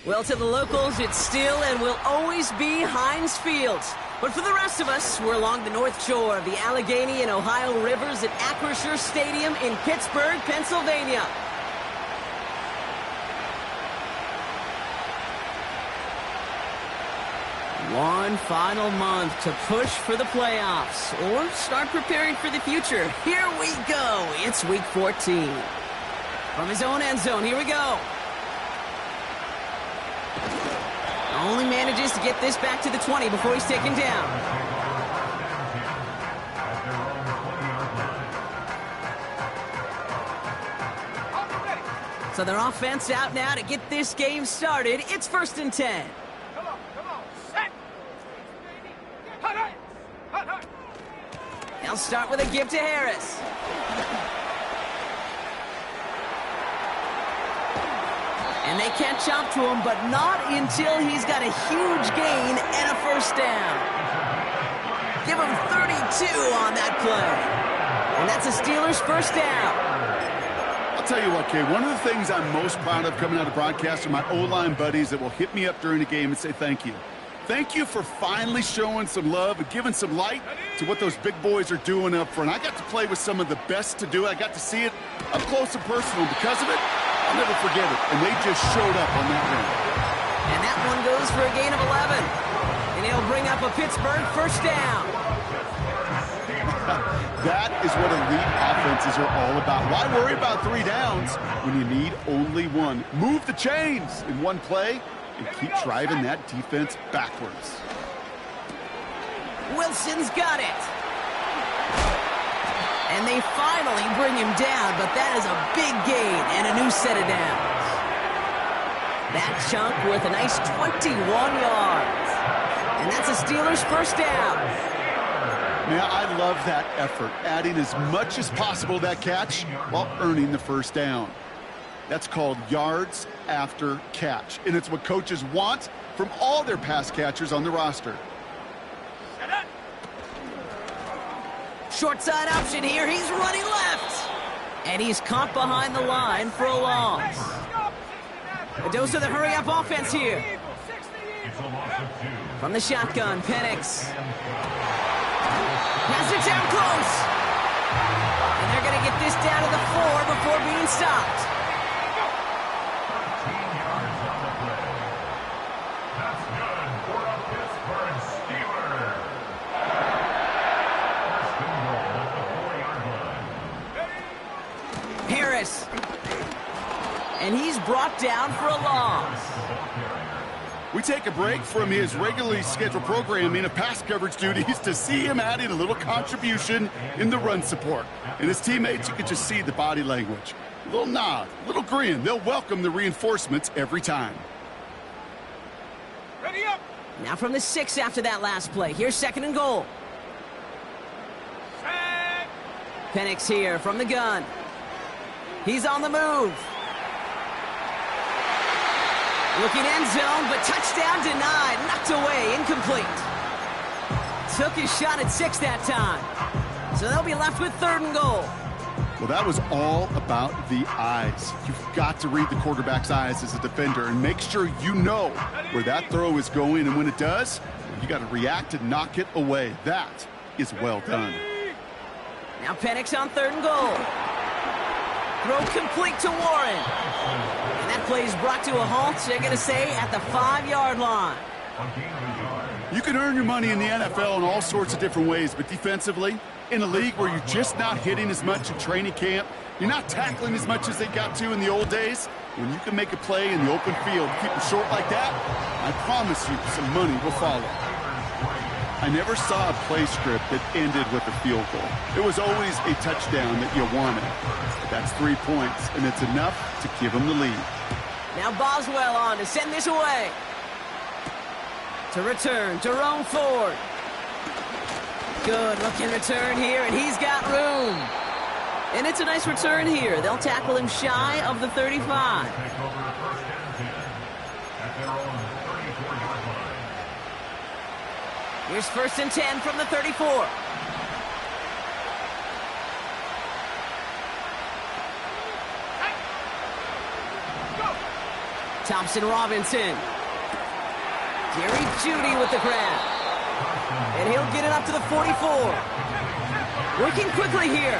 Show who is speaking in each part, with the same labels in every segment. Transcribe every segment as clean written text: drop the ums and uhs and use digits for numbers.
Speaker 1: Well, to the locals, it's still and will always be Heinz Field. But for the rest of us, we're along the north shore of the Allegheny and Ohio rivers at Acrisure Stadium in Pittsburgh, Pennsylvania. One final month to push for the playoffs or start preparing for the future. Here we go. It's week 14. From his own end zone, here we go. Only manages to get this back to the 20 before he's taken down. So their offense out now to get this game started. It's 1st and 10.
Speaker 2: Come on, set. Hut.
Speaker 1: They'll start with a give to Harris. And they catch up to him, but not until he's got a huge gain and a first down. Give him 32 on that play. And that's a Steelers first down.
Speaker 3: I'll tell you what, Kay, one of the things I'm most proud of coming out of broadcast are my O-line buddies that will hit me up during the game and say thank you. Thank you for finally showing some love and giving some light to what those big boys are doing up front. I got to play with some of the best to do it. I got to see it up close and personal. Because of it, I'll never forget it. And they just showed up on that run.
Speaker 1: And that one goes for a gain of 11. And he'll bring up a Pittsburgh first down.
Speaker 3: That is what elite offenses are all about. Why worry about 3 downs when you need only 1? Move the chains in one play and keep driving that defense backwards.
Speaker 1: Wilson's got it. And they finally bring him down, but that is a big gain and a new set of downs. That chunk worth a nice 21 yards. And that's a Steelers first down.
Speaker 3: Yeah, I love that effort, adding as much as possible to that catch while earning the first down. That's called yards after catch, and it's what coaches want from all their pass catchers on the roster.
Speaker 1: Short side option here. He's running left. And he's caught behind the line for a loss. A dose of the hurry-up offense here. From the shotgun, Penix. Pass it down close. And they're going to get this down to the 4 before being stopped. Harris. And he's brought down for a loss.
Speaker 3: We take a break from his regularly scheduled programming of pass coverage duties to see him adding a little contribution in the run support. And his teammates, you can just see the body language. A little nod, a little grin. They'll welcome the reinforcements every time.
Speaker 2: Ready up.
Speaker 1: Now from the 6 after that last play. Here's 2nd and goal.
Speaker 2: Set.
Speaker 1: Penix here from the gun. He's on the move. Looking end zone, but touchdown denied. Knocked away, incomplete. Took his shot at 6 that time. So they'll be left with 3rd and goal.
Speaker 3: Well, that was all about the eyes. You've got to read the quarterback's eyes as a defender and make sure you know where that throw is going. And when it does, you got to react and knock it away. That is well done.
Speaker 1: Now Penix on 3rd and goal. Throw complete to Warren. And that play is brought to a halt, they're going to say, at the 5-yard line.
Speaker 3: You can earn your money in the NFL in all sorts of different ways, but defensively, in a league where you're just not hitting as much in training camp, you're not tackling as much as they got to in the old days, when you can make a play in the open field, keep it short like that, I promise you some money will follow. I never saw a play script that ended with a field goal. It was always a touchdown that you wanted. That's 3 points, and it's enough to give them the lead.
Speaker 1: Now Boswell on to send this away. To return, Jerome Ford. Good looking return here, and he's got room. And it's a nice return here. They'll tackle him shy of the 35. Here's 1st and 10 from the 34. Thompson Robinson. Jerry Jeudy with the grab. And he'll get it up to the 44. Working quickly here.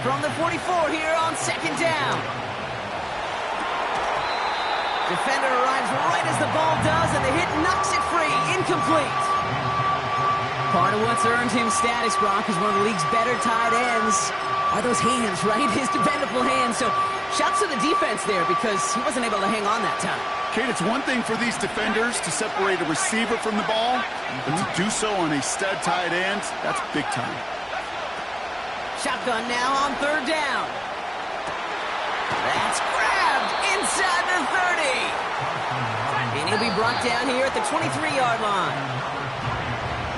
Speaker 1: From the 44 here on 2nd down. Defender arrives right as the ball does, and the hit knocks it free. Incomplete. Part of what's earned him status, Brock, is one of the league's better tight ends. Are those hands, right? His dependable hands. So shouts to the defense there because he wasn't able to hang on that time.
Speaker 3: Kate, it's one thing for these defenders to separate a receiver from the ball, but to do so on a stud tight end, that's big time.
Speaker 1: Shotgun now on 3rd down. That's grabbed inside the 30. And he'll be brought down here at the 23-yard line.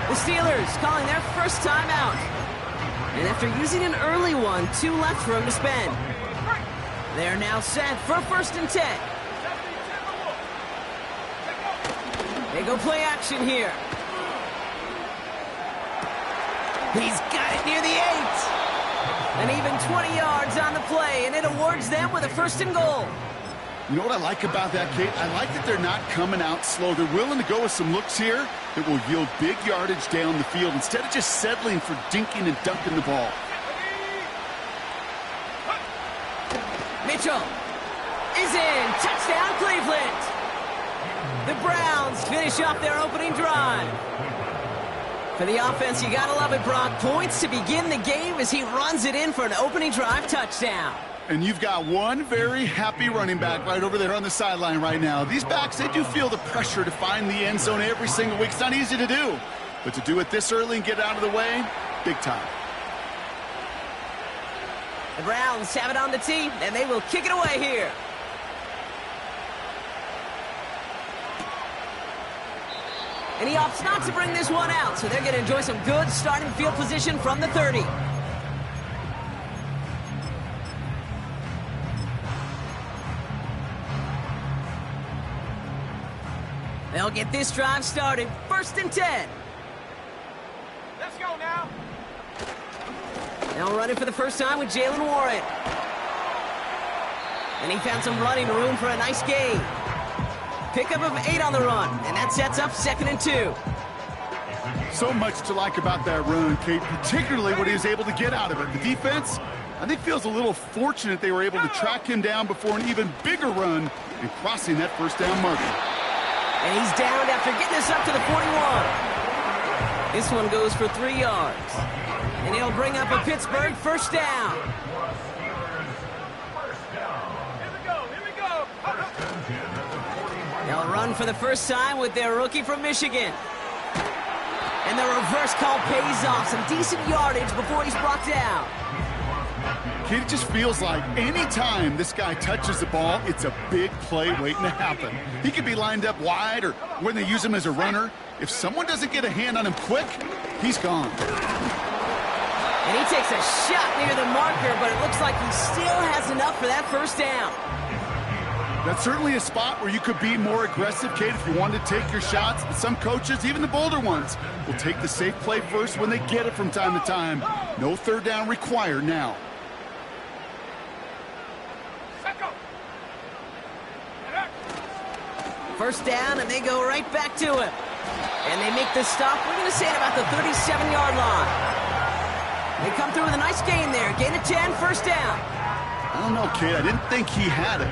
Speaker 1: The Steelers calling their first timeout. And after using an early one, 2 left for him to spend. They're now set for 1st and 10. They go play action here. He's got it near the 8. And even 20 yards on the play, and it awards them with a 1st and goal.
Speaker 3: You know what I like about that, Kate? I like that they're not coming out slow. They're willing to go with some looks here that will yield big yardage down the field instead of just settling for dinking and dunking the ball.
Speaker 1: Mitchell is in. Touchdown, Cleveland. The Browns finish off their opening drive. For the offense, you gotta love it, Brock. Points to begin the game as he runs it in for an opening drive touchdown.
Speaker 3: And you've got one very happy running back right over there on the sideline right now. These backs, they do feel the pressure to find the end zone every single week. It's not easy to do. But to do it this early and get out of the way, big time.
Speaker 1: The Browns have it on the tee, and they will kick it away here. And he opts not to bring this one out, so they're going to enjoy some good starting field position from the 30. They'll get this drive started. 1st and 10.
Speaker 2: Let's go now.
Speaker 1: They'll run it for the first time with Jaylen Warren. And he found some running room for a nice gain. Pickup of 8 on the run, and that sets up 2nd and 2.
Speaker 3: So much to like about that run, Kate, particularly what he was able to get out of it. The defense, I think, feels a little fortunate they were able to track him down before an even bigger run and crossing that first down marker.
Speaker 1: And he's downed after getting this up to the 41. This one goes for 3 yards. And he'll bring up a Pittsburgh first down.
Speaker 2: Here we go.
Speaker 1: They'll run for the first time with their rookie from Michigan. And the reverse call pays off. Some decent yardage before he's brought down.
Speaker 3: Kate, it just feels like any time this guy touches the ball, it's a big play waiting to happen. He could be lined up wide or when they use him as a runner. If someone doesn't get a hand on him quick, he's gone.
Speaker 1: And he takes a shot near the marker, but it looks like he still has enough for that first down.
Speaker 3: That's certainly a spot where you could be more aggressive, Kate, if you wanted to take your shots. But some coaches, even the bolder ones, will take the safe play first when they get it from time to time. No third down required now.
Speaker 1: First down, and they go right back to him. And they make the stop, we're going to say, at about the 37-yard line. They come through with a nice gain there. Gain of 10, first down.
Speaker 3: I don't know, Kate. I didn't think he had it.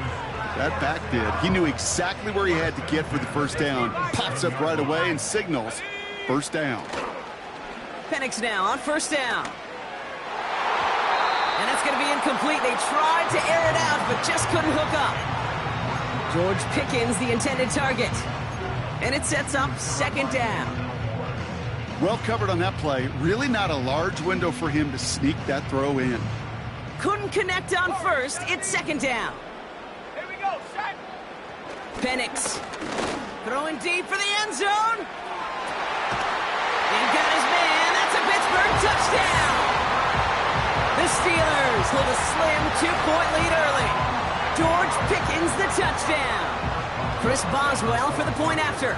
Speaker 3: That back did. He knew exactly where he had to get for the first down. Pops up right away and signals first down.
Speaker 1: Penix now on first down. And that's going to be incomplete. They tried to air it out, but just couldn't hook up. George Pickens, the intended target. And it sets up 2nd down.
Speaker 3: Well covered on that play. Really not a large window for him to sneak that throw in.
Speaker 1: Couldn't connect on first. It's 2nd down.
Speaker 2: Here we go, set.
Speaker 1: Penix throwing deep for the end zone. And got his man. That's a Pittsburgh touchdown. The Steelers hold a slim 2-point lead early. George Pickens the touchdown. Chris Boswell for the point after.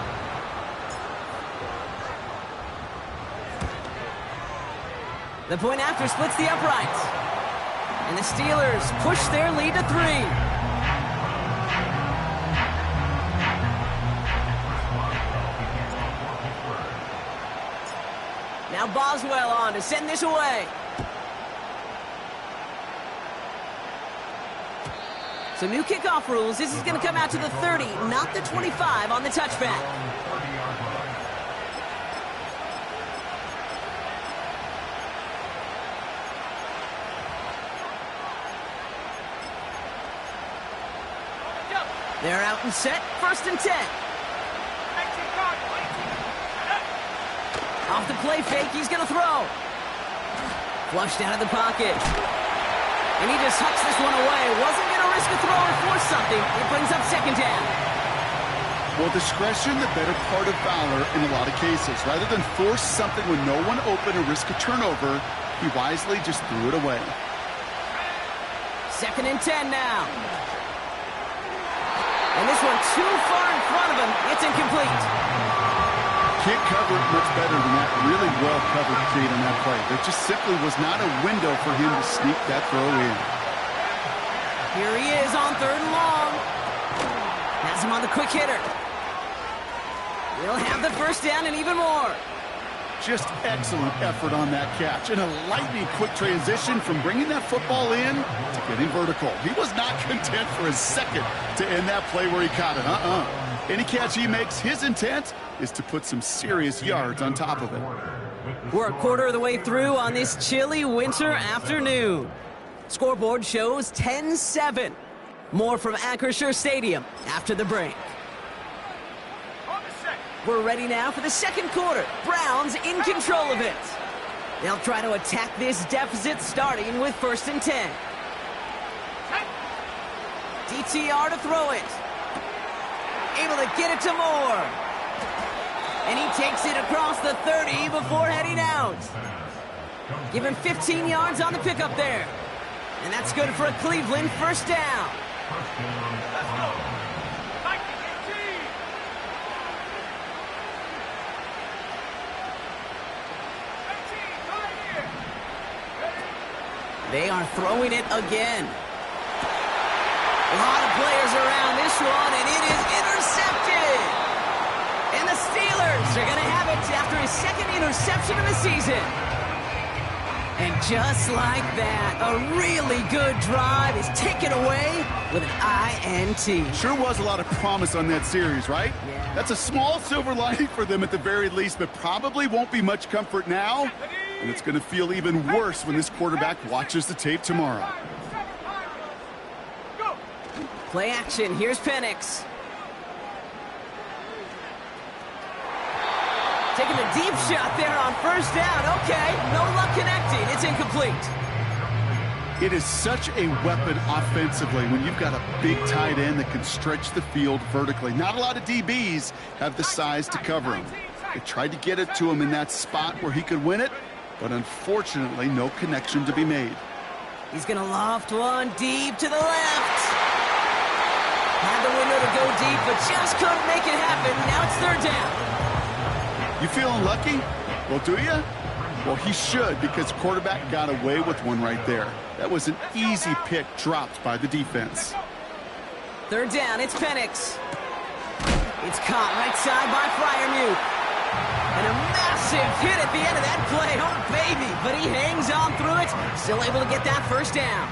Speaker 1: The point after splits the uprights. And the Steelers push their lead to 3. Now Boswell on to send this away. So new kickoff rules. This is going to come out to the 30, not the 25 on the touchback. They're out and set. 1st and 10. Off the play fake, he's going to throw. Flushed out of the pocket. And he just hucks this one away. Wasn't going to risk a throw or force something. It brings up 2nd down.
Speaker 3: Well, discretion, the better part of valor in a lot of cases. Rather than force something with no one open or risk a turnover, he wisely just threw it away.
Speaker 1: 2nd and 10 now. And this one too far in front of him. It's incomplete.
Speaker 3: Can't cover it much better than that. Really well covered, Kate, on that play. There just simply was not a window for him to sneak that throw in.
Speaker 1: Here he is on 3rd and long. Has him on the quick hitter. He'll have the first down and even more.
Speaker 3: Just excellent effort on that catch. And a lightning quick transition from bringing that football in to getting vertical. He was not content for a second to end that play where he caught it. Any catch he makes, his intent is to put some serious yards on top of it.
Speaker 1: We're a quarter of the way through on this chilly winter afternoon. Scoreboard shows 10-7. More from Acrisure Stadium after the break. We're ready now for the second quarter. Browns in control of it. They'll try to attack this deficit starting with 1st and 10. DTR to throw it. Able to get it to Moore. And he takes it across the 30 before heading out. Give him 15 yards on the pickup there. And that's good for a Cleveland first down. They are throwing it again. A lot of players around this one, and it is intercepted. And the Steelers are going to have it after his second interception of the season. And just like that, a really good drive is taken away with an INT.
Speaker 3: Sure was a lot of promise on that series, right?
Speaker 1: Yeah.
Speaker 3: That's a small silver lining for them at the very least, but probably won't be much comfort now. And it's going to feel even worse when this quarterback watches the tape tomorrow.
Speaker 1: Play action. Here's Penix. Taking the deep shot there on first down. Okay, no luck connecting. It's incomplete.
Speaker 3: It is such a weapon offensively when you've got a big tight end that can stretch the field vertically. Not a lot of DBs have the size to cover him. They tried to get it to him in that spot where he could win it, but unfortunately, no connection to be made.
Speaker 1: He's going to loft one deep to the left. Had the window to go deep, but just couldn't make it happen. Now it's 3rd down.
Speaker 3: You feeling lucky? Well, do you? Well, he should, because quarterback got away with one right there. That was an easy pick dropped by the defense.
Speaker 1: 3rd down, it's Penix. It's caught right side by Freiermuth. And a massive hit at the end of that play. Oh, baby. But he hangs on through it. Still able to get that first down.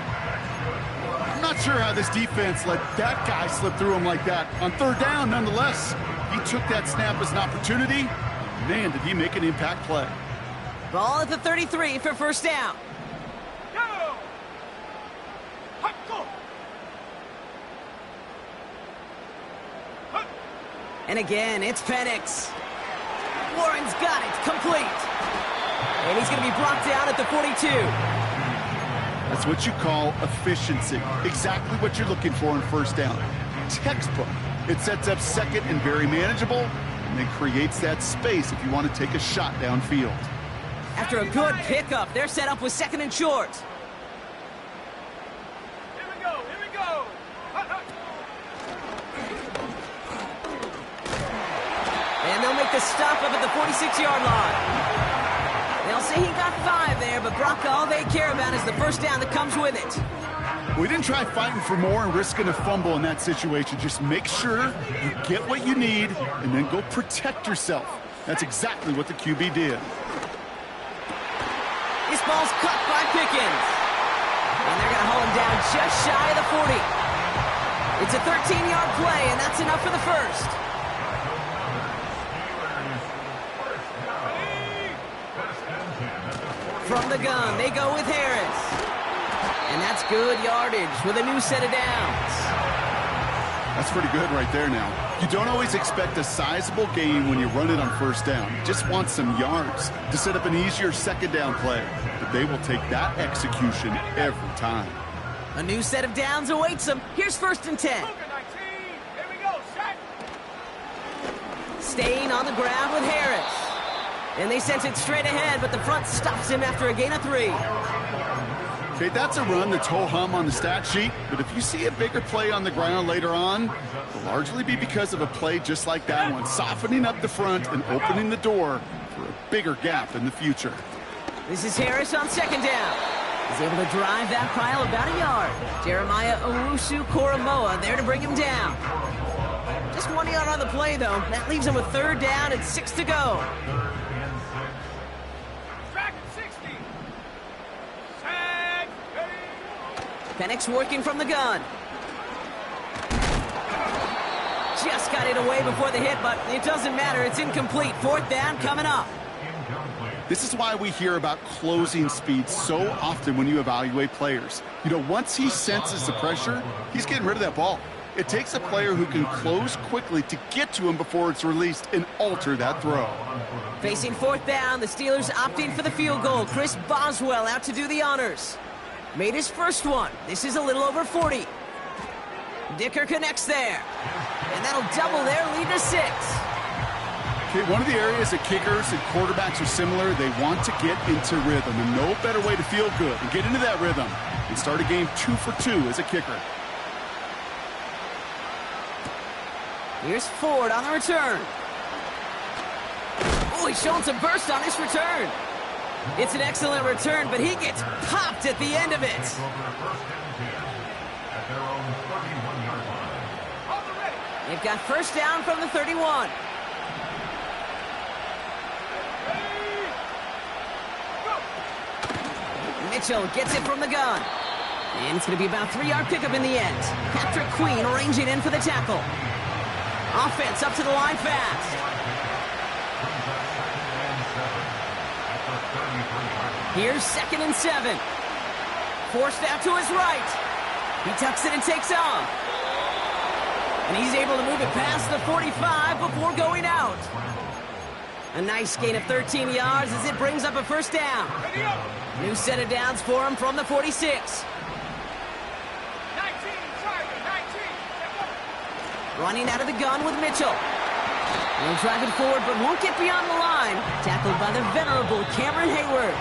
Speaker 3: I'm not sure how this defense let that guy slip through him like that. On 3rd down, nonetheless, he took that snap as an opportunity. Man, did he make an impact play.
Speaker 1: Ball at the 33 for first down. And again, it's Penix. Warren's got it, complete. And he's going to be brought down at the 42.
Speaker 3: That's what you call efficiency. Exactly what you're looking for on first down. Textbook. It sets up second and very manageable, and then creates that space if you want to take a shot downfield.
Speaker 1: After a good pickup, they're set up with 2nd and short.
Speaker 2: Here we go, here we go.
Speaker 1: And they'll make the stop up at the 46-yard line. They'll say he got 5 there, but Brock, all they care about is the first down that comes with it.
Speaker 3: We didn't try fighting for more and risking a fumble in that situation. Just make sure you get what you need and then go protect yourself. That's exactly what the QB did.
Speaker 1: This ball's cut by Pickens. And they're going to hold him down just shy of the 40. It's a 13-yard play, and that's enough for the first. From the gun, they go with Harris. And that's good yardage with a new set of downs.
Speaker 3: That's pretty good right there now. You don't always expect a sizable gain when you run it on first down. You just want some yards to set up an easier second down play. But they will take that execution every time.
Speaker 1: A new set of downs awaits them. Here's 1st and 10.
Speaker 2: Here we go, set.
Speaker 1: Staying on the ground with Harris. And they sent it straight ahead, but the front stops him after a gain of 3.
Speaker 3: Okay, that's a run that's ho-hum on the stat sheet, but if you see a bigger play on the ground later on, it'll largely be because of a play just like that one, softening up the front and opening the door for a bigger gap in the future.
Speaker 1: This is Harris on 2nd down. He's able to drive that pile about a yard. Jeremiah Owusu-Koramoah there to bring him down. just 1 yard on the play, though. That leaves him with 3rd down and 6 to go.
Speaker 2: Track at 60. Set. Ready.
Speaker 1: Penix working from the gun. Just got it away before the hit, but it doesn't matter. It's incomplete. 4th down coming up.
Speaker 3: This is why we hear about closing speed so often when you evaluate players. You know, once he senses the pressure, he's getting rid of that ball. It takes a player who can close quickly to get to him before it's released and alter that throw.
Speaker 1: Facing 4th down, the Steelers opting for the field goal. Chris Boswell out to do the honors. Made his first one. This is a little over 40. Dicker connects there. And that'll double their lead to 6.
Speaker 3: Okay, one of the areas that kickers and quarterbacks are similar, they want to get into rhythm. And no better way to feel good and get into that rhythm and start a game 2 for 2 as a kicker.
Speaker 1: Here's Ford on the return. Oh, he's showing some burst on this return. It's an excellent return, but he gets popped at the end of it. They've got 1st down from the 31. Mitchell gets it from the gun. And it's going to be about a 3-yard pickup in the end. Patrick Queen ranging in for the tackle. Offense up to the line fast. Here's 2nd and 7. Forced out to his right. He tucks it and takes off. And he's able to move it past the 45 before going out. A nice gain of 13 yards as it brings up a 1st down. New set of downs for him from the 46.
Speaker 2: 19, Tiger, 19.
Speaker 1: Running out of the gun with Mitchell. He'll drive it forward, but won't get beyond the line. Tackled by the venerable Cameron Hayward.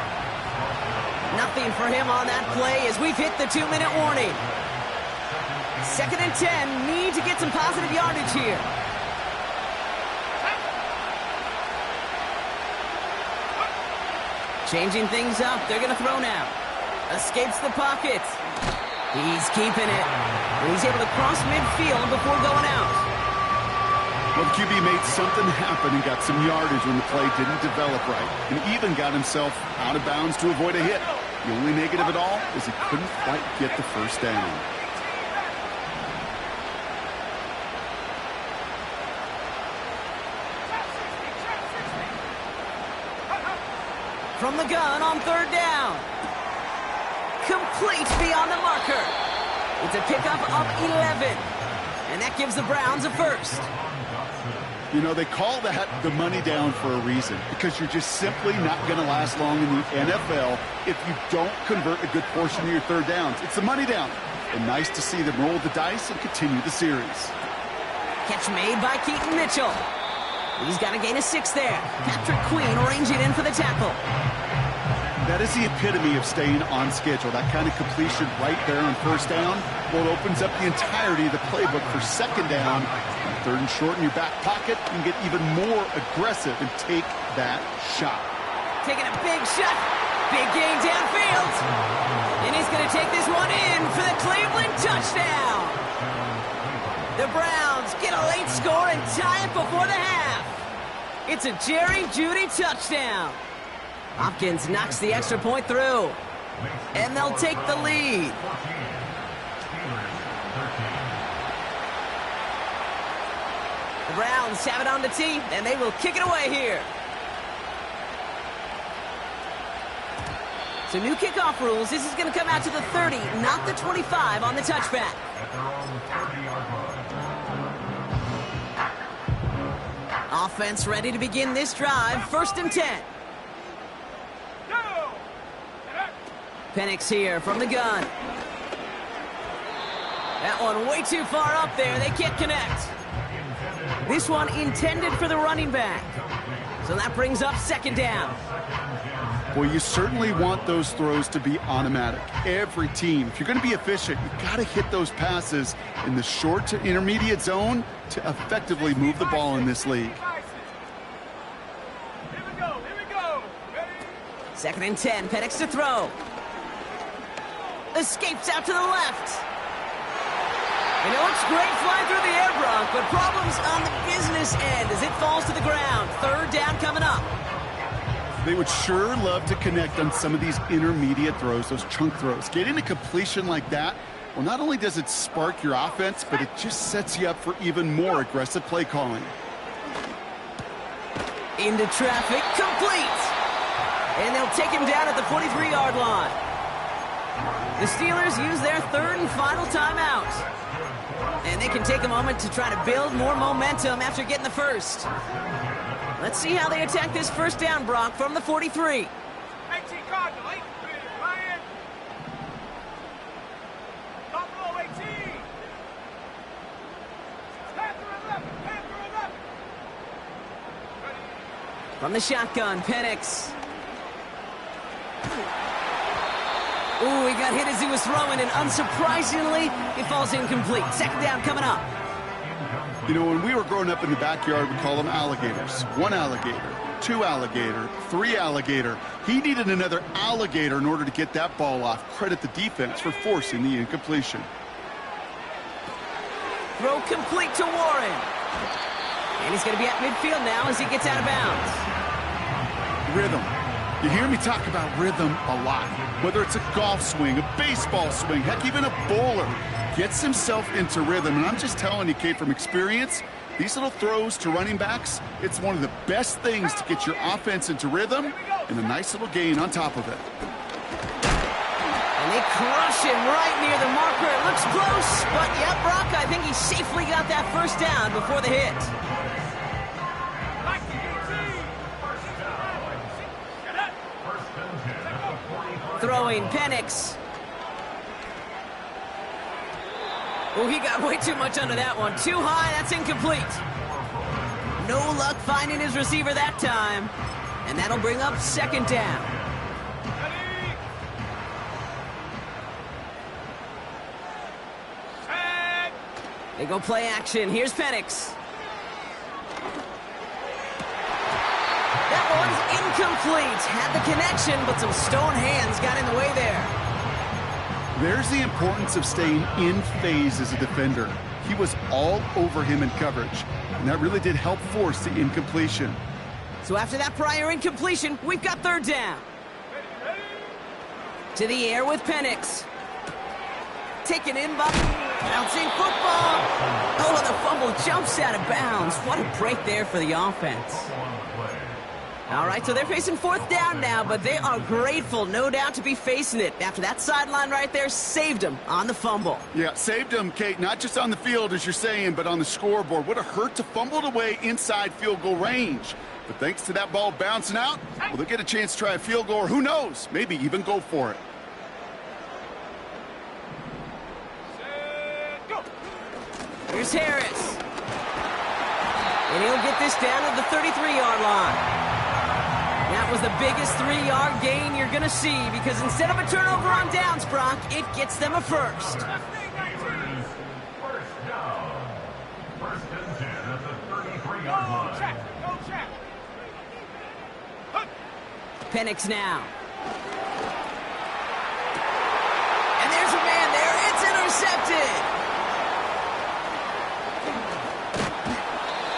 Speaker 1: Nothing for him on that play as we've hit the 2-minute warning. 2nd and 10. Need to get some positive yardage here. Changing things up. They're going to throw now. Escapes the pocket. He's keeping it. And he's able to cross midfield before going out.
Speaker 3: Well, the QB made something happen and got some yardage when the play didn't develop right. And even got himself out of bounds to avoid a hit. The only negative at all is he couldn't quite get the 1st down.
Speaker 1: From the gun on 3rd down. Complete beyond the marker. It's a pickup of 11. And that gives the Browns a 1st.
Speaker 3: You know, they call that the money down for a reason, because you're just simply not going to last long in the NFL if you don't convert a good portion of your 3rd downs. It's the money down. And nice to see them roll the dice and continue the series.
Speaker 1: Catch made by Keaton Mitchell. He's got a gain of 6 there. Patrick Queen ranging in for the tackle.
Speaker 3: That is the epitome of staying on schedule. That kind of completion right there on 1st down. Well, it opens up the entirety of the playbook for 2nd down. On 3rd and short in your back pocket, you can get even more aggressive and take that shot.
Speaker 1: Taking a big shot. Big gain downfield. And he's going to take this one in for the Cleveland touchdown. The Browns get a late score and tie it before the half. It's a Jerry Jeudy touchdown. Hopkins knocks the extra point through. And they'll take the lead. The Browns have it on the tee, and they will kick it away here. So new kickoff rules. This is going to come out to the 30, not the 25 on the touchback. Offense ready to begin this drive. 1st and 10. Penix here from the gun. That one way too far up there. They can't connect. This one intended for the running back. So that brings up 2nd down.
Speaker 3: Well, you certainly want those throws to be automatic. Every team, if you're going to be efficient, you've got to hit those passes in the short to intermediate zone to effectively move the ball in this league.
Speaker 2: Here we go.
Speaker 1: 2nd and 10. Penix to throw. Escapes out to the left. And it looks great flying through the air, Brock, but problems on the business end as it falls to the ground. Third down coming up.
Speaker 3: They would sure love to connect on some of these intermediate throws, those chunk throws. Getting a completion like that, well, not only does it spark your offense, but it just sets you up for even more aggressive play calling.
Speaker 1: Into traffic, complete. And they'll take him down at the 43-yard line. The Steelers use their third and final timeout. And they can take a moment to try to build more momentum after getting the first. Let's see how they attack this first down, Brock, from the 43.
Speaker 2: 18 Cardinal, 8, Ryan. Buffalo 18. Panther 11, Panther 11.
Speaker 1: From the shotgun, Penix. Ooh, he got hit as he was throwing, and unsurprisingly, it falls incomplete. Second down coming up.
Speaker 3: You know, when we were growing up in the backyard, we call them alligators. 1 alligator, 2 alligator, 3 alligator. He needed another alligator in order to get that ball off. Credit the defense for forcing the incompletion.
Speaker 1: Throw complete to Warren. And he's going to be at midfield now as he gets out of bounds.
Speaker 3: Rhythm. You hear me talk about rhythm a lot. Whether it's a golf swing, a baseball swing, heck, even a bowler gets himself into rhythm. And I'm just telling you, Kate, from experience, these little throws to running backs, it's one of the best things to get your offense into rhythm and a nice little gain on top of it.
Speaker 1: And they crush him right near the marker. It looks close, but yeah, Brock, I think he safely got that first down before the hit. Throwing Penix. Oh, he got way too much under that one. Too high, that's incomplete. No luck finding his receiver that time. And that'll bring up second down. They go play action. Here's Penix. That one's incomplete. Had the connection, but some stone hands got in the way there.
Speaker 3: There's the importance of staying in phase as a defender. He was all over him in coverage, and that really did help force the incompletion.
Speaker 1: So after that prior incompletion, we've got third down. To the air with Penix. Taken in by bouncing football. Oh, and the fumble jumps out of bounds. What a break there for the offense. All right, so they're facing fourth down now, but they are grateful, no doubt, to be facing it. After that sideline right there saved them on the fumble.
Speaker 3: Yeah, saved them, Kate, not just on the field, as you're saying, but on the scoreboard. Would have hurt to fumble it away inside field goal range. But thanks to that ball bouncing out, well, they'll get a chance to try a field goal, or who knows, maybe even go for it.
Speaker 1: Here's Harris. And he'll get this down to the 33-yard line. That was the biggest 3-yard gain you're going to see because instead of a turnover on downs, Brock, it gets them a first.
Speaker 4: First down. First and 10 at the 33-yard line.
Speaker 2: Go check.
Speaker 1: Penix now. And there's a man there. It's intercepted.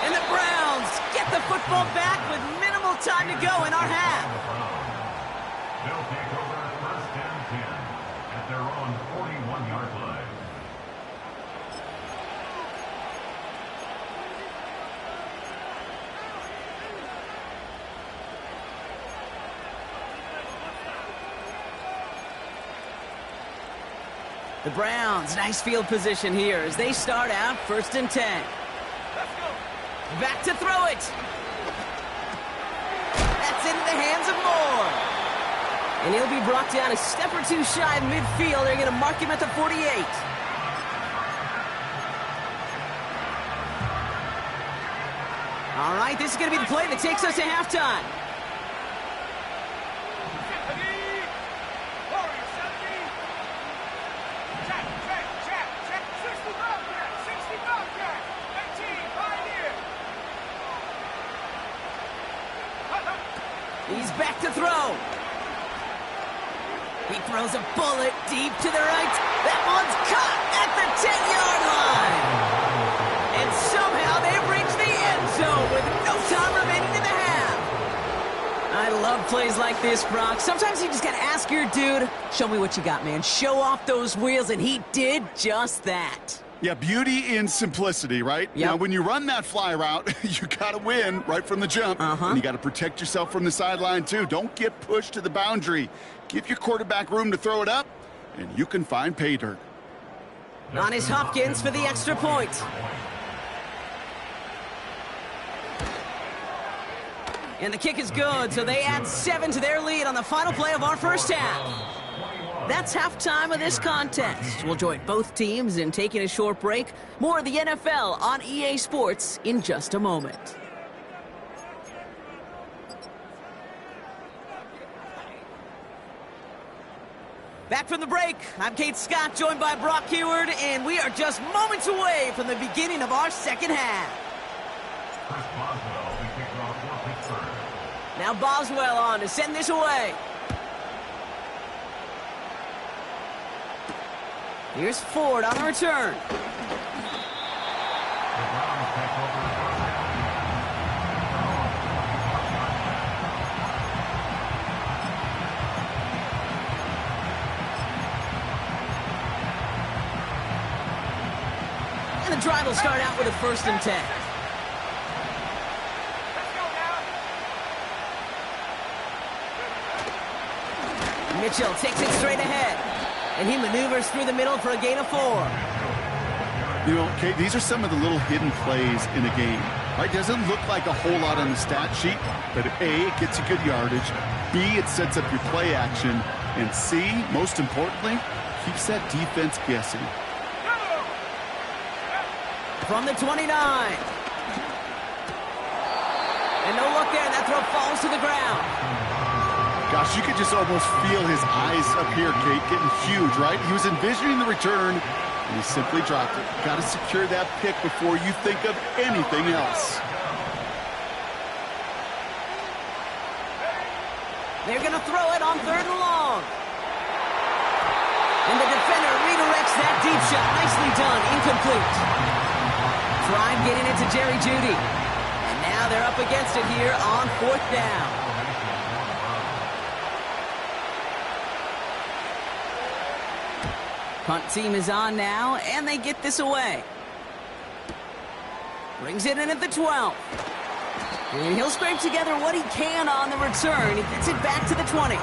Speaker 1: And the Browns get the football back with minimal time to go in our half.
Speaker 4: They'll take over first and 10 at their own 41-yard line.
Speaker 1: The Browns, nice field position here as they start out first and 10. Back to throw it. That's into the hands of Moore. And he'll be brought down a step or two shy of midfield. They're going to mark him at the 48. All right, this is going to be the play that takes us to halftime. He's back to throw. He throws a bullet deep to the right. That one's caught at the 10-yard line. And somehow they've reached the end zone with no time remaining in the half. I love plays like this, Brock. Sometimes you just got to ask your dude, show me what you got, man. Show off those wheels, and he did just that.
Speaker 3: Yeah, beauty in simplicity, right?
Speaker 1: Yep.
Speaker 3: Now, when you run that fly route, you got to win right from the jump. And you got to protect yourself from the sideline, too. Don't get pushed to the boundary. Give your quarterback room to throw it up, and you can find pay dirt.
Speaker 1: On is Hopkins for the extra point. And the kick is good, so they add 7 to their lead on the final play of our first half. That's halftime of this contest. We'll join both teams in taking a short break. More of the NFL on EA Sports in just a moment. Back from the break, I'm Kate Scott, joined by Brock Huard, and we are just moments away from the beginning of our second half.
Speaker 4: Chris Boswell will be kicked off for Pittsburgh.
Speaker 1: Now Boswell on to send this away. Here's Ford on the return.
Speaker 4: The Browns take over the first
Speaker 1: And the drive will start out with a 1st and 10. Mitchell takes it straight ahead. And he maneuvers through the middle for a gain of 4.
Speaker 3: You know, Kate, these are some of the little hidden plays in a game. Right? Doesn't look like a whole lot on the stat sheet, but A, it gets you good yardage. B, it sets up your play action. And C, most importantly, keeps that defense guessing.
Speaker 1: From the 29. And no look there. That throw falls to the ground.
Speaker 3: Gosh, you could just almost feel his eyes up here, Kate, getting huge, right? He was envisioning the return, and he simply dropped it. Got to secure that pick before you think of anything else.
Speaker 1: They're going to throw it on 3rd and long. And the defender redirects that deep shot. Nicely done. Incomplete. Tried getting it to Jerry Jeudy. And now they're up against it here on 4th down. Punt team is on now, and they get this away. Brings it in at the 12. And he'll scrape together what he can on the return. He gets it back to the 20.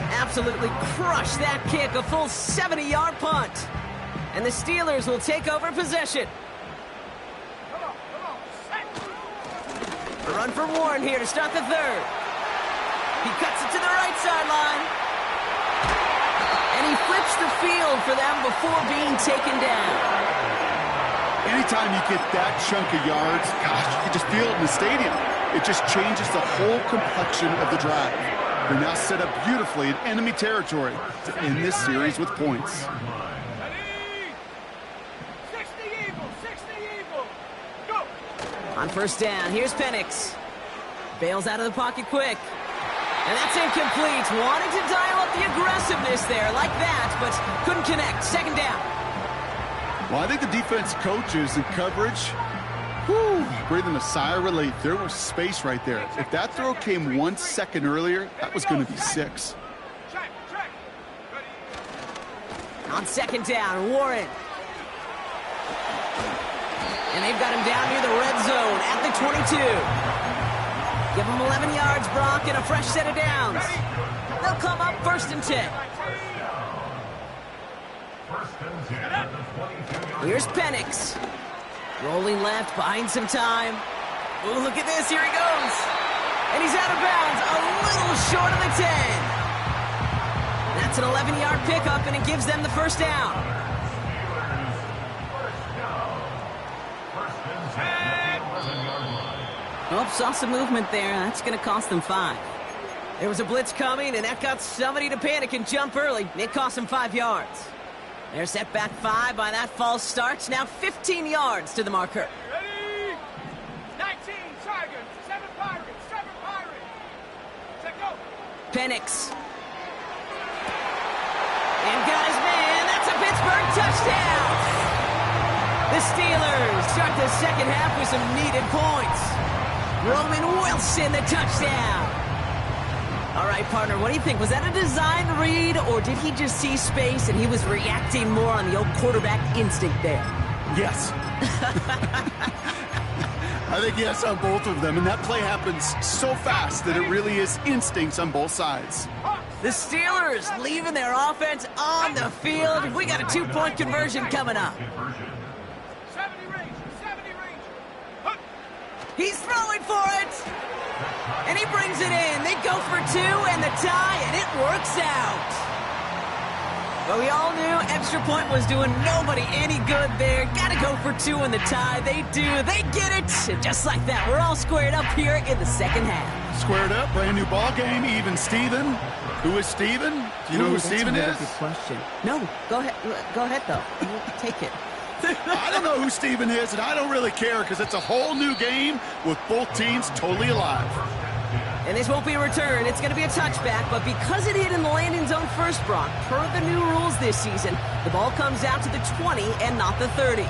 Speaker 1: Absolutely crushed that kick, a full 70-yard punt. And the Steelers will take over possession. A run for Warren here to start the 3rd. He cuts it to the right sideline. And he flips the field for them before being taken down.
Speaker 3: Anytime you get that chunk of yards, gosh, you can just feel it in the stadium. It just changes the whole complexion of the drive. They're now set up beautifully in enemy territory to end this series with points.
Speaker 2: 60 Eagles, 60 Eagles. Go.
Speaker 1: On 1st down, here's Penix. Bails out of the pocket quick. And that's incomplete. Wanted to dial up the aggressiveness there like that, but couldn't connect. 2nd down.
Speaker 3: Well, I think the defense coaches and coverage, breathing a sigh of relief. There was space right there. If that throw came 1 second earlier, that was going to be 6.
Speaker 2: Check. Ready.
Speaker 1: On 2nd down, Warren. And they've got him down near the red zone at the 22. Give them 11 yards, Brock, and a fresh set of downs. They'll come up 1st and 10. Here's Penix. Rolling left, buying some time. Ooh, look at this. Here he goes. And he's out of bounds, a little short of the 10. That's an 11-yard pickup, and it gives them the 1st down. Oh, saw some movement there. That's going to cost them 5. There was a blitz coming, and that got somebody to panic and jump early. It cost them 5 yards. They're set back 5 by that false start. Now 15 yards to the marker.
Speaker 2: Ready. 19 Tigers, 7 Pirates, 7 Pirates. Set go.
Speaker 1: Penix. touchdown! The Steelers start the second half with some needed points. Roman Wilson, the touchdown. All right, partner, what do you think? Was that a design read, or did he just see space and he was reacting more on the old quarterback instinct there?
Speaker 3: Yes. I think yes on both of them, and that play happens so fast that it really is instincts on both sides.
Speaker 1: The Steelers leaving their offense on the field. We got a two-point conversion coming up.
Speaker 2: 70 range, 70 range. Hook.
Speaker 1: He's throwing for it. And he brings it in. They go for two and the tie, and it works out. But we all knew extra point was doing nobody any good there. Got to go for two in the tie. They do. They get it. And just like that, we're all squared up here in the second half.
Speaker 3: Squared up, brand new ball game, even Steven. Who is Steven? Do you know who Steven is?
Speaker 1: That's a good question. No, go ahead. Go ahead, though. You take it.
Speaker 3: I don't know who Steven is, and I don't really care because it's a whole new game with both teams totally alive.
Speaker 1: And this won't be a return. It's going to be a touchback, but because it hit in the landing zone first, Brock, per the new rules this season, the ball comes out to the 20 and not the 30.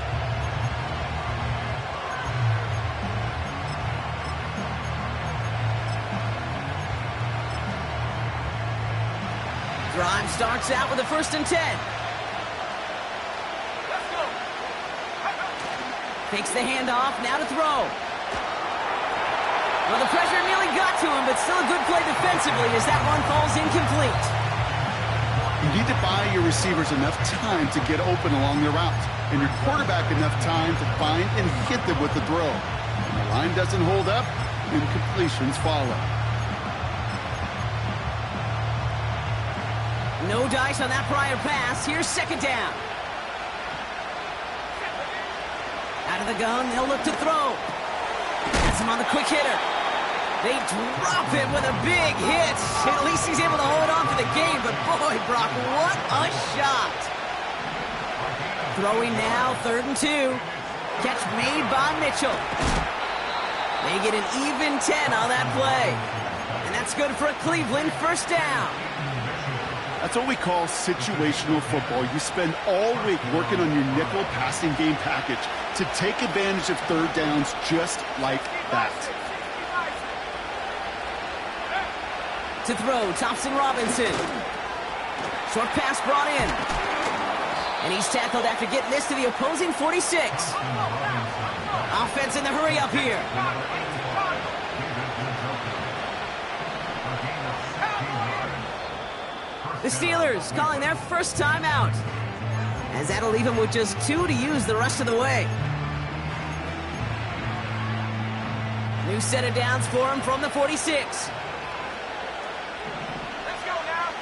Speaker 1: Drive starts out with a 1st and 10.
Speaker 2: Let's go.
Speaker 1: Takes the handoff, now to throw. Well, the pressure nearly got to him, but still a good play defensively as that one falls incomplete.
Speaker 3: You need to buy your receivers enough time to get open along their route, and your quarterback enough time to find and hit them with the throw. When the line doesn't hold up, incompletions follow.
Speaker 1: No dice on that prior pass. Here's 2nd down. Out of the gun, they'll look to throw. Has him on the quick hitter. They drop him with a big hit. At least he's able to hold on for the game, but boy, Brock, what a shot. Throwing now, 3rd and 2. Catch made by Mitchell. They get an even 10 on that play. And that's good for a Cleveland 1st down.
Speaker 3: That's what we call situational football. You spend all week working on your nickel passing game package to take advantage of 3rd downs just like that.
Speaker 1: To throw, Thompson Robinson. Short pass brought in. And he's tackled after getting this to the opposing 46. Offense in the hurry up here. The Steelers calling their first time out, as that'll leave him with just 2 to use the rest of the way. New set of downs for him from the 46.
Speaker 2: Let's go now.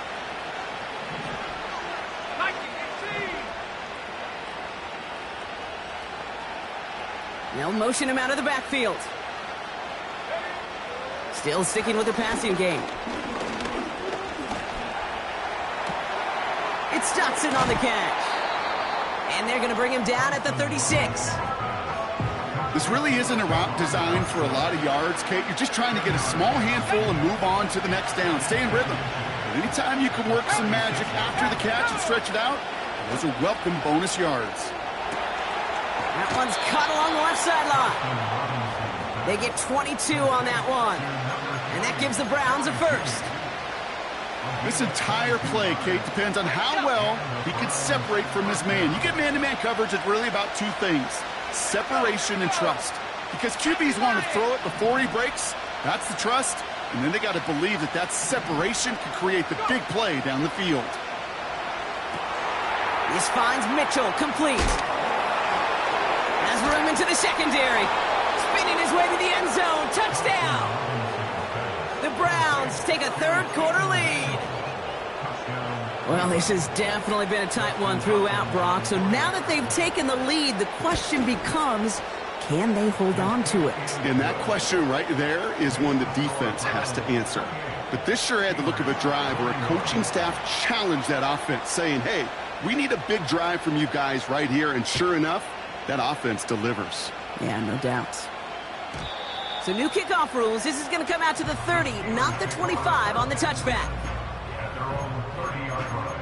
Speaker 2: 19-18.
Speaker 1: They'll motion him out of the backfield. Still sticking with their passing game. It's Dotson on the catch. And they're going to bring him down at the 36.
Speaker 3: This really isn't a route designed for a lot of yards, Kate. You're just trying to get a small handful and move on to the next down. Stay in rhythm. But anytime you can work some magic after the catch and stretch it out, those are welcome bonus yards.
Speaker 1: That one's cut along the left sideline. They get 22 on that one. And that gives the Browns a 1st.
Speaker 3: This entire play, Kate, depends on how well he can separate from his man. You get man-to-man coverage, it's really about 2 things: separation and trust. Because QBs want to throw it before he breaks. That's the trust. And then they got to believe that that separation can create the big play down the field.
Speaker 1: This finds Mitchell complete. Has room into the secondary. Spinning his way to the end zone. Touchdown! The Browns take a 3rd quarter lead. Well, this has definitely been a tight one throughout, Brock. So now that they've taken the lead, the question becomes, can they hold on to it?
Speaker 3: And that question right there is one the defense has to answer. But this sure had the look of a drive where a coaching staff challenged that offense, saying, hey, we need a big drive from you guys right here. And sure enough, that offense delivers.
Speaker 1: Yeah, no doubt. So new kickoff rules. This is going to come out to the 30, not the 25 on the touchback.
Speaker 4: At their own 30-yard line.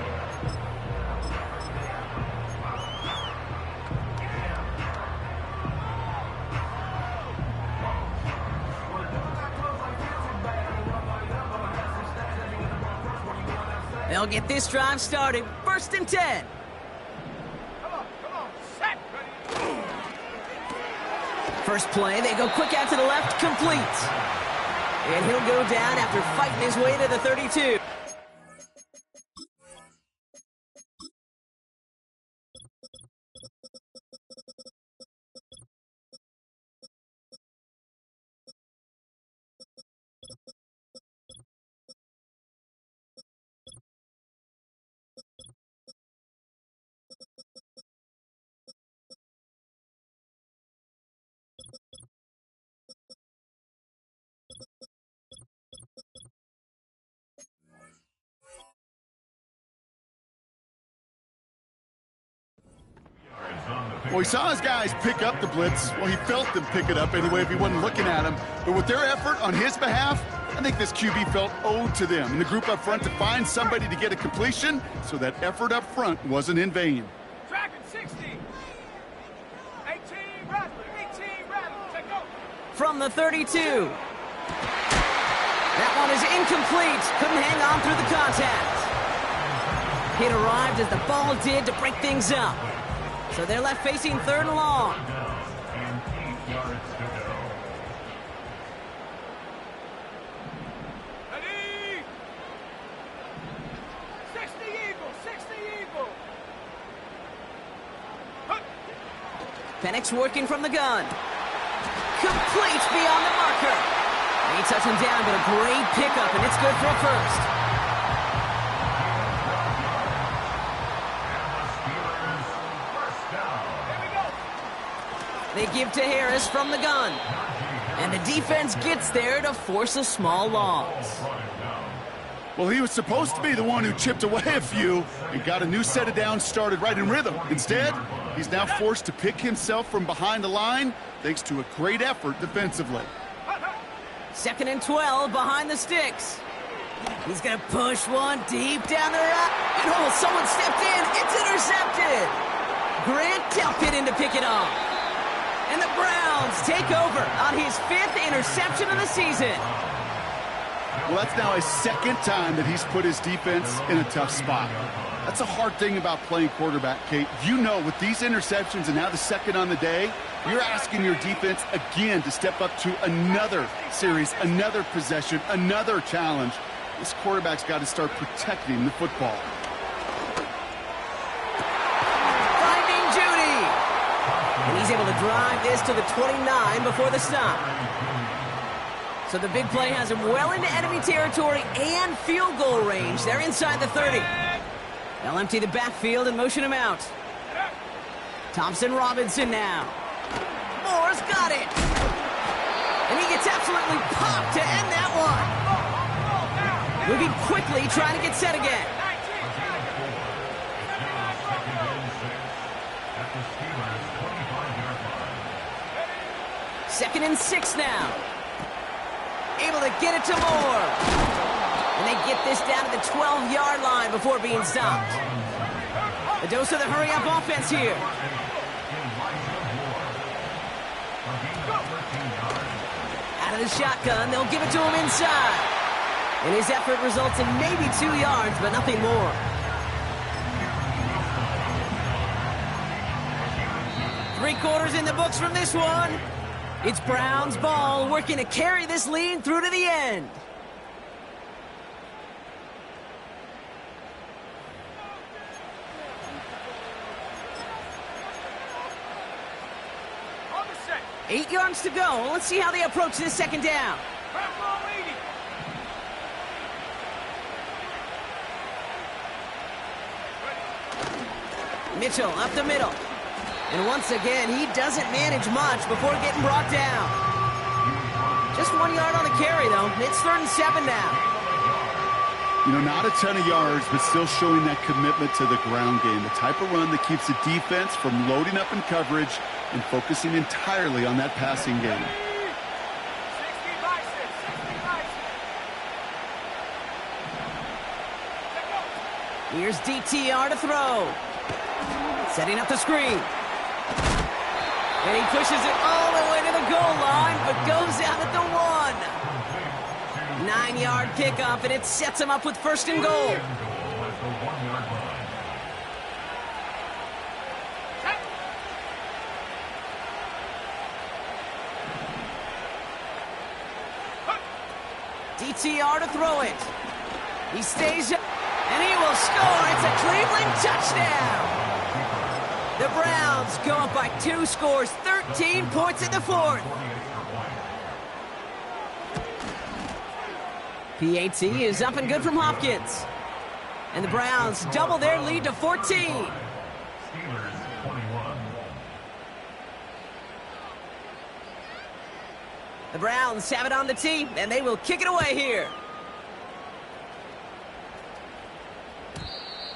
Speaker 1: They'll get this drive started. 1st and 10.
Speaker 2: Come on, set. Ready.
Speaker 1: First play, they go quick out to the left, complete. And he'll go down after fighting his way to the 32.
Speaker 3: Well, he saw his guys pick up the blitz. Well, he felt them pick it up anyway if he wasn't looking at him. But with their effort on his behalf, I think this QB felt owed to them and the group up front to find somebody to get a completion, so that effort up front wasn't in vain.
Speaker 2: Tracking 60. 18 Rattler, take over.
Speaker 1: From the 32. That one is incomplete. Couldn't hang on through the contact. It arrived as the ball did to break things up. So they're left facing 3rd and long.
Speaker 4: And 8 yards to go.
Speaker 2: Ready. 60 Eagle. Hup.
Speaker 1: Penix working from the gun. Complete beyond the marker. He touched him down, but a great pickup, and it's good for a first. They give to Harris from the gun. And the defense gets there to force a small loss.
Speaker 3: Well, he was supposed to be the one who chipped away a few and got a new set of downs started right in rhythm. Instead, he's now forced to pick himself from behind the line thanks to a great effort defensively.
Speaker 1: 2nd and 12 behind the sticks. He's going to push one deep down the road. And oh, someone stepped in. It's intercepted. Grant Delpit in to pick it off. And the Browns take over on his 5th interception of the season.
Speaker 3: Well, that's now his 2nd time that he's put his defense in a tough spot. That's a hard thing about playing quarterback, Kate. You know, with these interceptions and now the 2nd on the day, you're asking your defense again to step up to another series, another possession, another challenge. This quarterback's got to start protecting the football.
Speaker 1: And he's able to drive this to the 29 before the stop. So the big play has him well into enemy territory and field goal range. They're inside the 30. They'll empty the backfield and motion him out. Thompson Robinson now. Moore's got it. And he gets absolutely popped to end that one. Moving quickly, trying to get set again. Second and 6 now. Able to get it to Moore. And they get this down to the 12-yard line before being stopped. A dose of the hurry-up offense here. Out of the shotgun, they'll give it to him inside. And his effort results in maybe 2 yards, but nothing more. Three-quarters in the books from this one. It's Browns ball, working to carry this lead through to the end.
Speaker 2: On the set.
Speaker 1: 8 yards to go. Let's see how they approach this 2nd down.
Speaker 2: Back row 80.
Speaker 1: Mitchell up the middle. And once again, he doesn't manage much before getting brought down. Just 1 yard on the carry, though. It's 3rd and 7 now.
Speaker 3: You know, not a ton of yards, but still showing that commitment to the ground game. The type of run that keeps the defense from loading up in coverage and focusing entirely on that passing game.
Speaker 2: 60 by 6.
Speaker 1: Here's DTR to throw. Setting up the screen. And he pushes it all the way to the goal line, but goes out at the 1. 9-yard kickoff, and it sets him up with 1st and goal. PTR to throw it. He stays up, and he will score. It's a Cleveland touchdown. The Browns go up by 2 scores, 13 points in the fourth. PAT is up and good from Hopkins. And the Browns double their lead to 14.
Speaker 4: Steelers 21.
Speaker 1: The Browns have it on the tee, and they will kick it away here.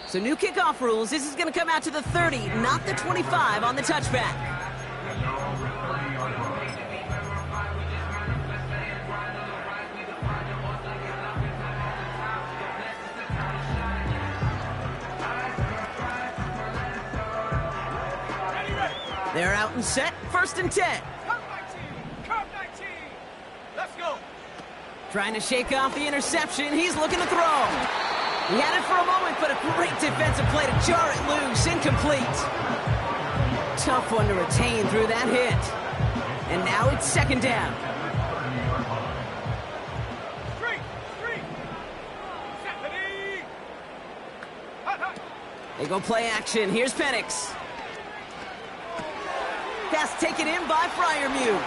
Speaker 1: So new kickoff rules. This is going to come out to the 30, not the 25 on the touchback. They're out and set. 1st and 10.
Speaker 2: Curve 19. Curve 19. Let's go.
Speaker 1: Trying to shake off the interception. He's looking to throw. He had it for a moment, but a great defensive play to jar it loose. Incomplete. Tough one to retain through that hit. And now it's 2nd down.
Speaker 2: Street. Stephanie. Hut, hut.
Speaker 1: They go play action. Here's Penix. Pass taken in by Freiermuth.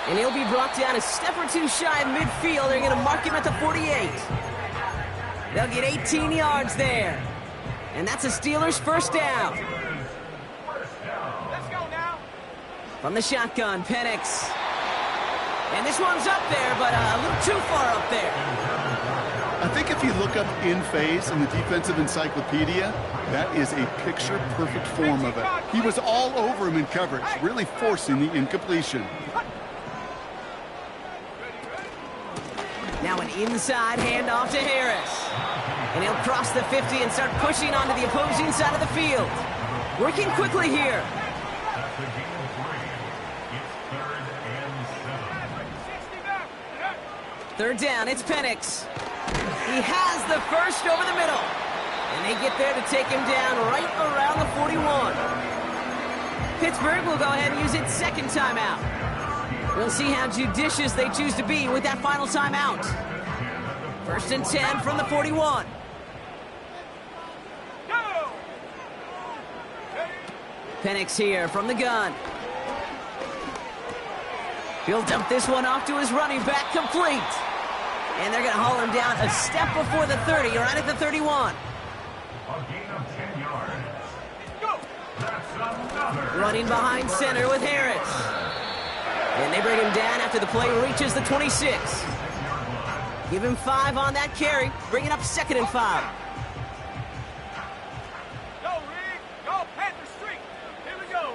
Speaker 1: And he'll be brought down a step or 2 shy of midfield. They're going to mark him at the 48. They'll get 18 yards there. And that's a Steelers 1st down.
Speaker 2: Let's go now.
Speaker 1: From the shotgun, Penix. And this one's up there, but a little too far up there.
Speaker 3: I think if you look up in phase in the defensive encyclopedia, that is a picture-perfect form of it. He was all over him in coverage, really forcing the incompletion.
Speaker 1: Now an inside handoff to Harris. And he'll cross the 50 and start pushing onto the opposing side of the field. Working quickly here.
Speaker 4: That's the game of 3. It's 3rd and 7.
Speaker 1: 3rd down, it's Penix. He has the first over the middle. And they get there to take him down right around the 41. Pittsburgh will go ahead and use its 2nd timeout. We'll see how judicious they choose to be with that final timeout. 1st and 10 from the 41.
Speaker 2: Go.
Speaker 1: Penix here from the gun. He'll dump this one off to his running back, complete. And they're going to haul him down a step before the 30, right at the 31.
Speaker 4: A gain of 10 yards.
Speaker 2: Go.
Speaker 4: That's another.
Speaker 1: Running behind center with Harris. And they bring him down after the play reaches the 26. Give him 5 on that carry. Bring it up 2nd and 5.
Speaker 2: Go, Rig. Go, Panther Street. Here we go.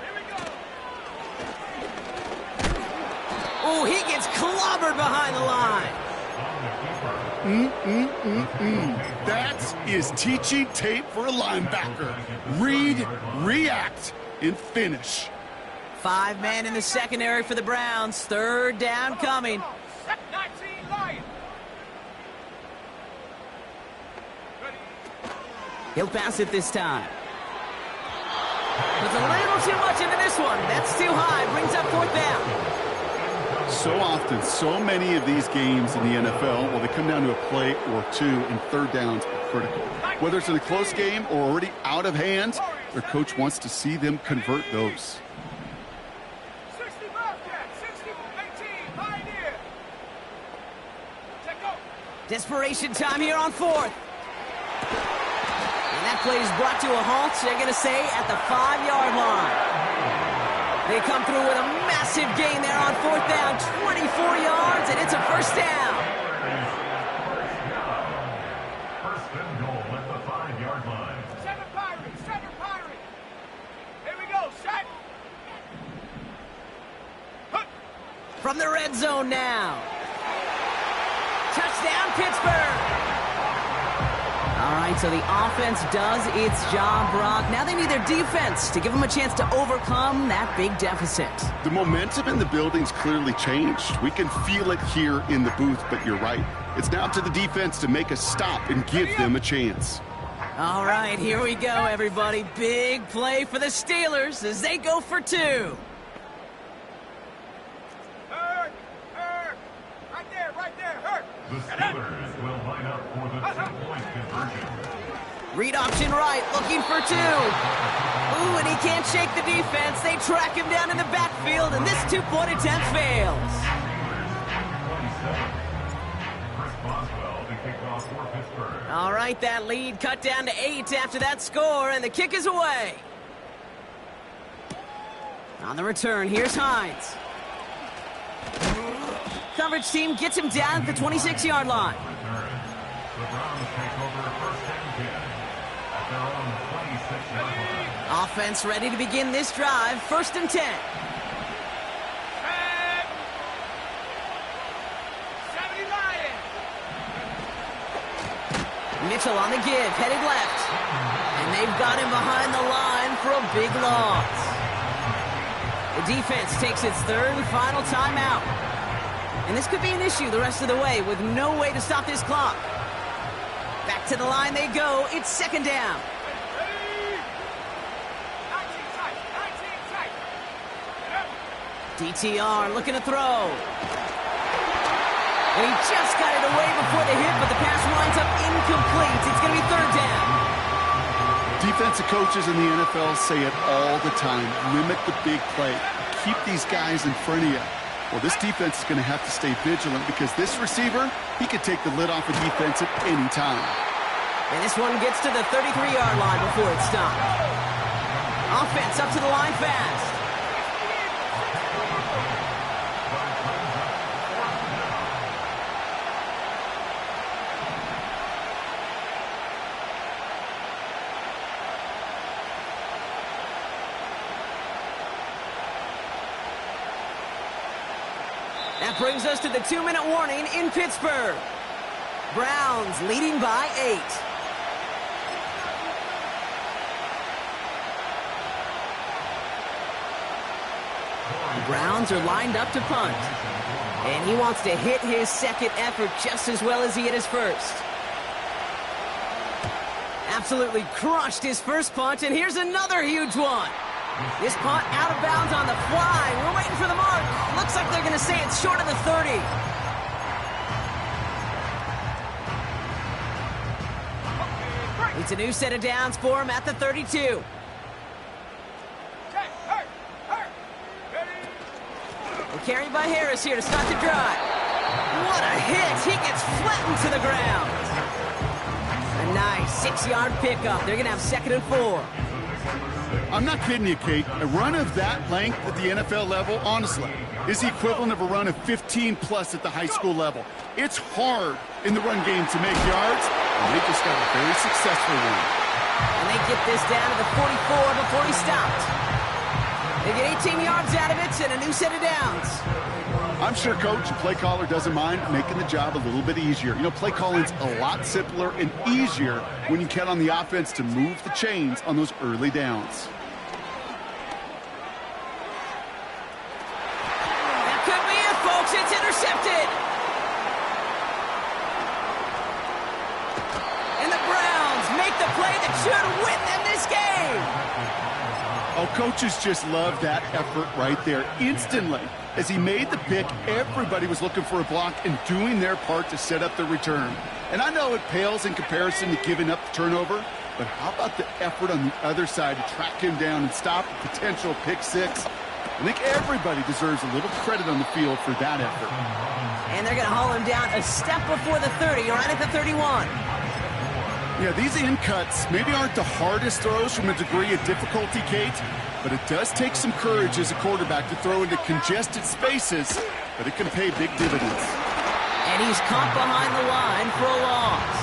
Speaker 1: Oh, he gets clobbered behind the line.
Speaker 3: That is teaching tape for a linebacker. Read, react, and finish.
Speaker 1: 5 men in the secondary for the Browns. 3rd down coming.
Speaker 2: Set 19 Lions. Ready.
Speaker 1: He'll pass it this time. Puts a little too much into this one. That's too high. Brings up 4th down.
Speaker 3: So often, so many of these games in the NFL, well, they come down to a play or 2, and 3rd downs are critical. Whether it's in a close game or already out of hand, their coach wants to see them convert those.
Speaker 2: 60 Bobcat. 60 18 Pioneer. Check go.
Speaker 1: Desperation time here on 4th. And that play is brought to a halt, they're going to say, at the 5-yard line. They come through with a massive gain there on 4th down, 24 yards, and it's a 1st down.
Speaker 4: First and goal at the 5-yard line.
Speaker 2: 7 Pirates. 7 Pirates. Here we go. Set. Hut.
Speaker 1: From the red zone now. Touchdown, Pittsburgh. All right, so the offense does its job, Brock. Now they need their defense to give them a chance to overcome that big deficit.
Speaker 3: The momentum in the building's clearly changed. We can feel it here in the booth, but you're right. It's now up to the defense to make a stop and give them a chance.
Speaker 1: All right, here we go, everybody. Big play for the Steelers as they go for 2.
Speaker 2: Hurt. Hurt. Right there. Hurt.
Speaker 1: Read option right, looking for two. Ooh, and he can't shake the defense. They track him down in the backfield, and this two-point attempt fails. All right, that lead cut down to 8 after that score, and the kick is away. On the return, here's Hines. Coverage team gets him down at the 26-yard line.
Speaker 4: The Browns take over first and 10 at their own 26-yard line.
Speaker 1: Offense ready to begin this drive, first and 10.
Speaker 2: 70 Lions.
Speaker 1: Mitchell on the give, headed left. And they've got him behind the line for a big loss. The defense takes its third and final timeout. And this could be an issue the rest of the way with no way to stop this clock. Back to the line they go. It's second down.
Speaker 2: 19 tight. Get up.
Speaker 1: DTR looking to throw. And he just got it away before the hit, but the pass winds up incomplete. It's going to be third down.
Speaker 3: Defensive coaches in the NFL say it all the time. Limit the big play. Keep these guys in front of you. Well, this defense is going to have to stay vigilant because this receiver, he could take the lid off a defense at any time.
Speaker 1: And this one gets to the 33-yard line before it's stopped. Offense up to the line fast. That brings us to the 2-minute warning in Pittsburgh. Browns leading by 8. The Browns are lined up to punt. And he wants to hit his second effort just as well as he hit his first. Absolutely crushed his first punt, and here's another huge one. This punt out of bounds on the fly. We're waiting for the mark. Looks like they're going to say it's short of the 30. It's a new set of downs for him at the 32. We're carried by Harris here to start the drive. What a hit. He gets flattened to the ground. A nice 6-yard pickup. They're going to have second and 4.
Speaker 3: I'm not kidding you, Kate. A run of that length at the NFL level, honestly, is the equivalent of a run of 15-plus at the high school level. It's hard in the run game to make yards, and they just got a very successful one.
Speaker 1: And they get this down to the 44 before he stopped. They get 18 yards out of it and a new set of downs.
Speaker 3: I'm sure coach and play caller doesn't mind making the job a little bit easier. You know, play calling's a lot simpler and easier when you count on the offense to move the chains on those early downs.
Speaker 1: That could be it, folks. It's intercepted. And the Browns make the play that should win them this game.
Speaker 3: Oh, coaches just love that effort right there. Instantly, as he made the pick, everybody was looking for a block and doing their part to set up the return. And I know it pales in comparison to giving up the turnover, but how about the effort on the other side to track him down and stop a potential pick six? I think everybody deserves a little credit on the field for that effort.
Speaker 1: And they're going to haul him down a step before the 30, right at the 31.
Speaker 3: Yeah, these in cuts maybe aren't the hardest throws from a degree of difficulty, Kate, but it does take some courage as a quarterback to throw into congested spaces, but it can pay big dividends.
Speaker 1: And he's caught behind the line for a loss.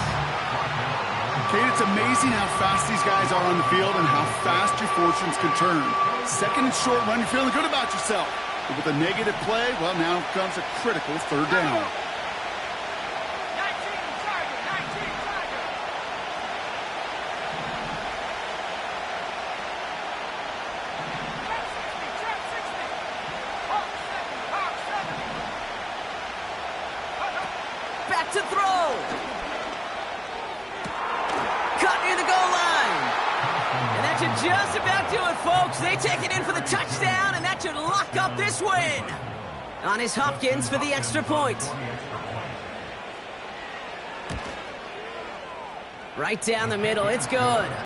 Speaker 3: Kate, it's amazing how fast these guys are on the field and how fast your fortunes can turn. Second and short run, you're feeling good about yourself. But with a negative play, well, now comes a critical third down.
Speaker 1: Back to throw. Caught near the goal line. And that should just about do it, folks. They take it in for the touchdown, and that should lock up this win. On is Hopkins for the extra point. Right down the middle. It's good.